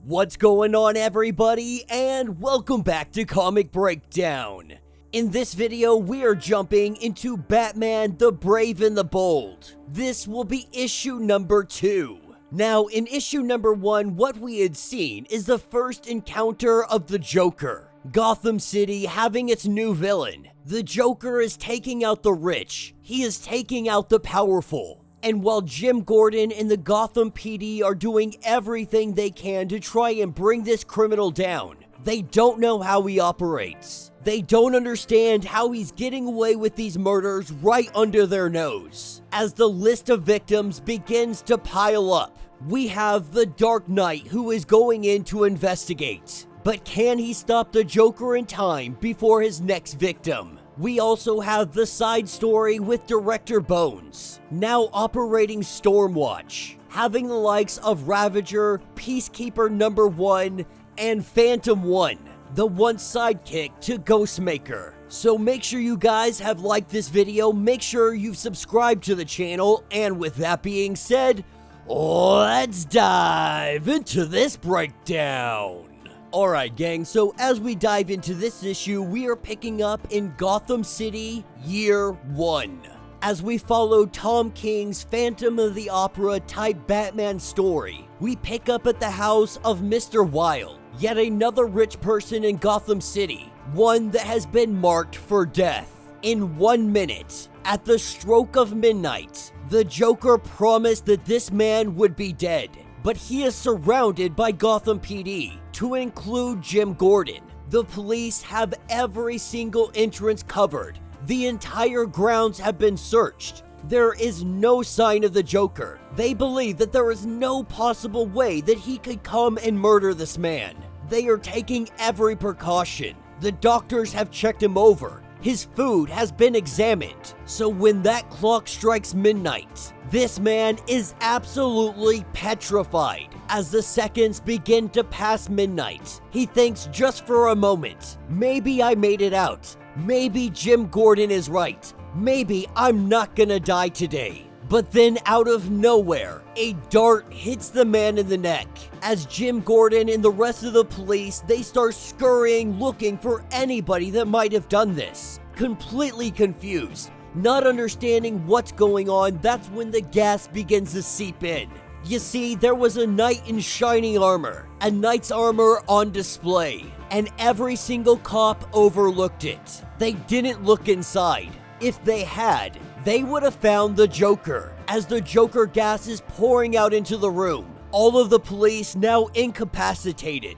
What's going on, everybody, and welcome back to Comic Breakdown. In this video, we are jumping into Batman the Brave and the Bold. This will be issue number 2. Now, in issue number 1, what we had seen is the first encounter of the Joker. Gotham City having its new villain. The Joker is taking out the rich. He is taking out the powerful. And while Jim Gordon and the Gotham PD are doing everything they can to try and bring this criminal down, they don't know how he operates. They don't understand how he's getting away with these murders right under their nose. As the list of victims begins to pile up, we have the Dark Knight who is going in to investigate. But can he stop the Joker in time before his next victim? We also have the side story with Director Bones, now operating StormWatch, having the likes of Ravager, Peacekeeper number 1, and Phantom 1, the one sidekick to Ghostmaker. So make sure you guys have liked this video, make sure you've subscribed to the channel, and with that being said, let's dive into this breakdown. Alright gang, so as we dive into this issue, we are picking up in Gotham City, Year 1. As we follow Tom King's Phantom of the Opera type Batman story, we pick up at the house of Mr. Wilde, yet another rich person in Gotham City, one that has been marked for death. In 1 minute, at the stroke of midnight, the Joker promised that this man would be dead. But he is surrounded by Gotham PD, to include Jim Gordon. The police have every single entrance covered. The entire grounds have been searched. There is no sign of the Joker. They believe that there is no possible way that he could come and murder this man. They are taking every precaution. The doctors have checked him over. His food has been examined. So when that clock strikes midnight, this man is absolutely petrified. As the seconds begin to pass midnight, he thinks just for a moment, maybe I made it out. Maybe Jim Gordon is right. Maybe I'm not gonna die today. But then out of nowhere, a dart hits the man in the neck. As Jim Gordon and the rest of the police, they start scurrying looking for anybody that might have done this. Completely confused, not understanding what's going on, that's when the gas begins to seep in. You see, there was a knight in shining armor, a knight's armor on display, and every single cop overlooked it. They didn't look inside. If they had, they would have found the Joker. As the Joker gas is pouring out into the room, all of the police now incapacitated,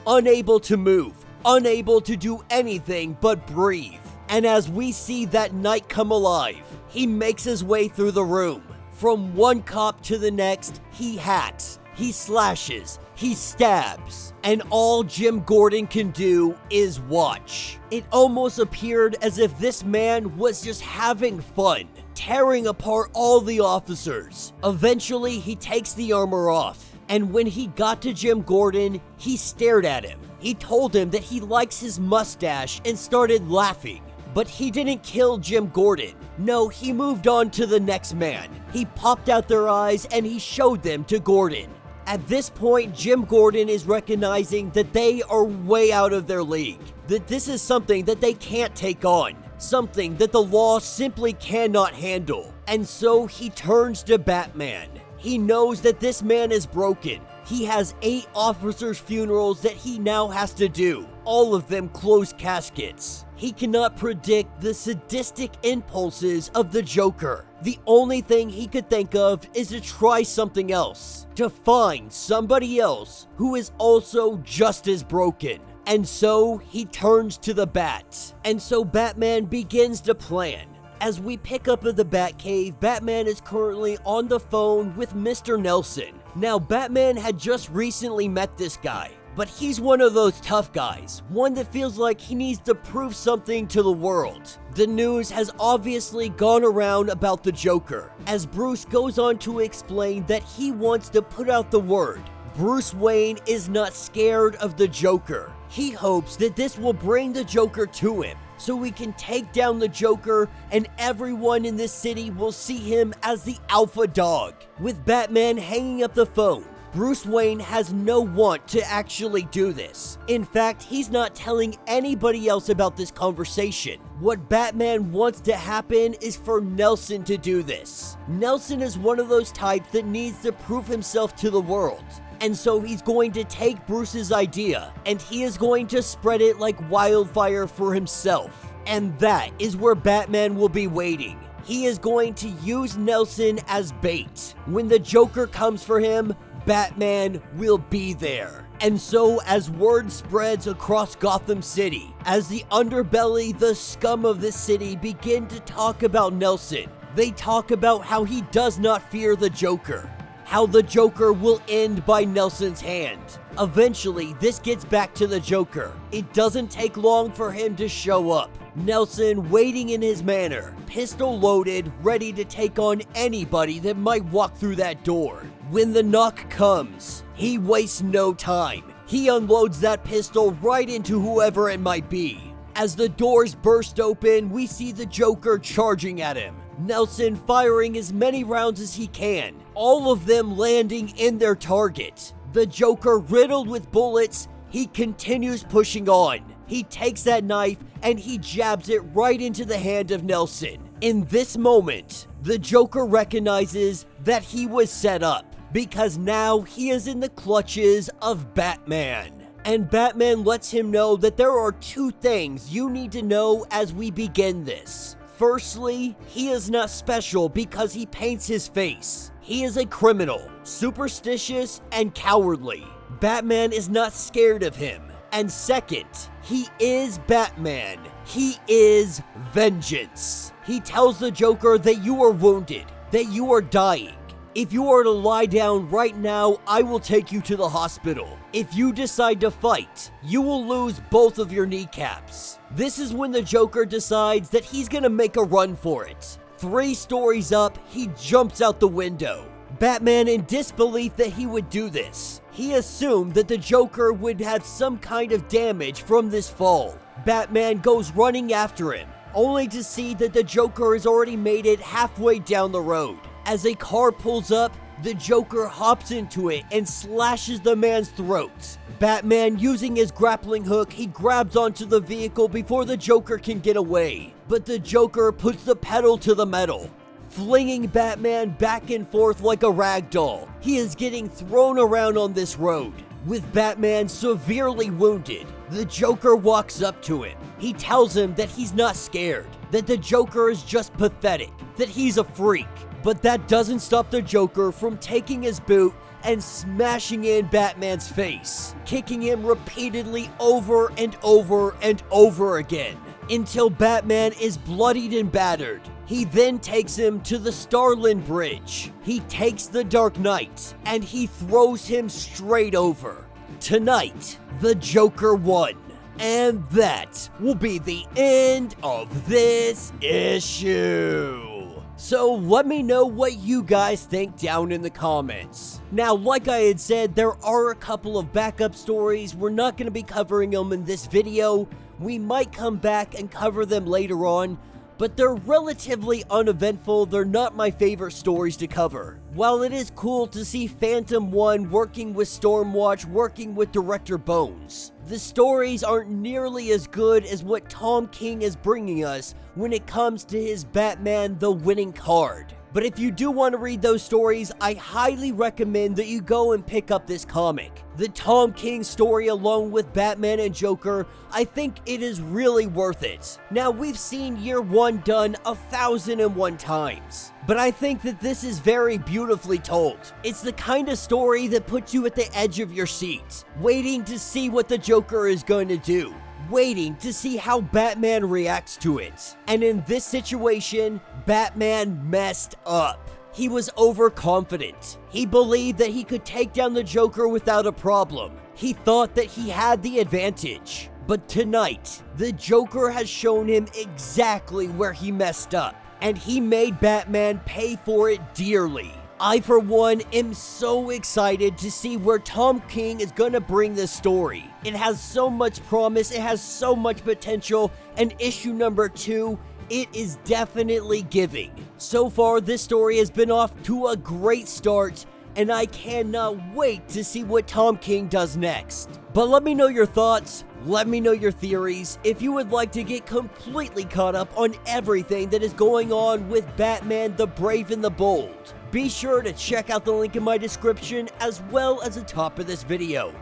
unable to move, unable to do anything but breathe. And as we see that knight come alive, he makes his way through the room. From one cop to the next, he hacks, he slashes, he stabs, and all Jim Gordon can do is watch. It almost appeared as if this man was just having fun, tearing apart all the officers. Eventually, he takes the armor off, and when he got to Jim Gordon, he stared at him. He told him that he likes his mustache and started laughing. But he didn't kill Jim Gordon. No, he moved on to the next man. He popped out their eyes and he showed them to Gordon. At this point, Jim Gordon is recognizing that they are way out of their league. That this is something that they can't take on. Something that the law simply cannot handle. And so he turns to Batman. He knows that this man is broken. He has 8 officers' funerals that he now has to do. All of them closed caskets. He cannot predict the sadistic impulses of the Joker. The only thing he could think of is to try something else. To find somebody else who is also just as broken. And so he turns to the Bat. And so Batman begins to plan. As we pick up at the Batcave, Batman is currently on the phone with Mr. Nelson. Now, Batman had just recently met this guy, but he's one of those tough guys, one that feels like he needs to prove something to the world. The news has obviously gone around about the Joker, as Bruce goes on to explain that he wants to put out the word. Bruce Wayne is not scared of the Joker. He hopes that this will bring the Joker to him, so we can take down the Joker and everyone in this city will see him as the alpha dog. With Batman hanging up the phone, Bruce Wayne has no want to actually do this. In fact, he's not telling anybody else about this conversation. What Batman wants to happen is for Nelson to do this. Nelson is one of those types that needs to prove himself to the world. And so he's going to take Bruce's idea, and he is going to spread it like wildfire for himself. And that is where Batman will be waiting. He is going to use Nelson as bait. When the Joker comes for him, Batman will be there. And so as word spreads across Gotham City, as the underbelly, the scum of the city begin to talk about Nelson, they talk about how he does not fear the Joker. How the Joker will end by Nelson's hand. Eventually, this gets back to the Joker. It doesn't take long for him to show up. Nelson waiting in his manor, pistol loaded, ready to take on anybody that might walk through that door. When the knock comes, he wastes no time. He unloads that pistol right into whoever it might be. As the doors burst open, we see the Joker charging at him. Nelson firing as many rounds as he can, all of them landing in their target. The Joker riddled with bullets, he continues pushing on. He takes that knife and he jabs it right into the hand of Nelson. In this moment, the Joker recognizes that he was set up, because now he is in the clutches of Batman. And Batman lets him know that there are two things you need to know as we begin this. Firstly, he is not special because he paints his face. He is a criminal, superstitious, and cowardly. Batman is not scared of him. And second, he is Batman. He is vengeance. He tells the Joker that you are wounded, that you are dying. If you are to lie down right now, I will take you to the hospital. If you decide to fight, you will lose both of your kneecaps. This is when the Joker decides that he's gonna make a run for it. 3 stories up, he jumps out the window. Batman, in disbelief that he would do this, he assumed that the Joker would have some kind of damage from this fall. Batman goes running after him, only to see that the Joker has already made it halfway down the road. As a car pulls up, the Joker hops into it and slashes the man's throat. Batman, using his grappling hook, he grabs onto the vehicle before the Joker can get away. But the Joker puts the pedal to the metal, flinging Batman back and forth like a rag doll. He is getting thrown around on this road. With Batman severely wounded, the Joker walks up to him. He tells him that he's not scared, that the Joker is just pathetic, that he's a freak. But that doesn't stop the Joker from taking his boot and smashing in Batman's face, kicking him repeatedly over and over and over again, until Batman is bloodied and battered. He then takes him to the Starland Bridge. He takes the Dark Knight, and he throws him straight over. Tonight, the Joker won. And that will be the end of this issue. So let me know what you guys think down in the comments. Now, like I had said, there are a couple of backup stories. We're not going to be covering them in this video. We might come back and cover them later on, but they're relatively uneventful. They're not my favorite stories to cover. While it is cool to see Phantom 1 working with StormWatch, working with Director Bones, the stories aren't nearly as good as what Tom King is bringing us when it comes to his Batman the Winning Card. But if you do want to read those stories, I highly recommend that you go and pick up this comic. The Tom King story along with Batman and Joker, I think it is really worth it. Now, we've seen Year 1 done 1,001 times, but I think that this is very beautifully told. It's the kind of story that puts you at the edge of your seat, waiting to see what the Joker is going to do, waiting to see how Batman reacts to it. And in this situation, Batman messed up. He was overconfident. He believed that he could take down the Joker without a problem. He thought that he had the advantage. But tonight, the Joker has shown him exactly where he messed up, and he made Batman pay for it dearly. I, for one, am so excited to see where Tom King is gonna bring this story. It has so much promise, it has so much potential, and issue number 2, it is definitely giving. So far, this story has been off to a great start, and I cannot wait to see what Tom King does next. But let me know your thoughts, let me know your theories, if you would like to get completely caught up on everything that is going on with Batman the Brave and the Bold. Be sure to check out the link in my description as well as the top of this video.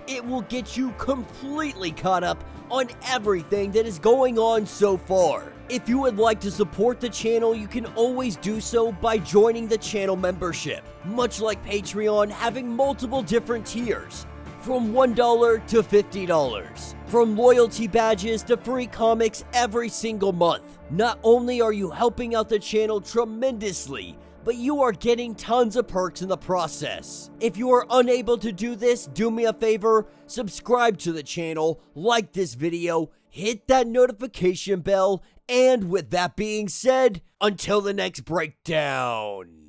It will get you completely caught up on everything that is going on so far. If you would like to support the channel, you can always do so by joining the channel membership, much like Patreon having multiple different tiers, from $1 to $50, from loyalty badges to free comics every single month. Not only are you helping out the channel tremendously, but you are getting tons of perks in the process. If you are unable to do this, do me a favor, subscribe to the channel, like this video, hit that notification bell, and with that being said, until the next breakdown.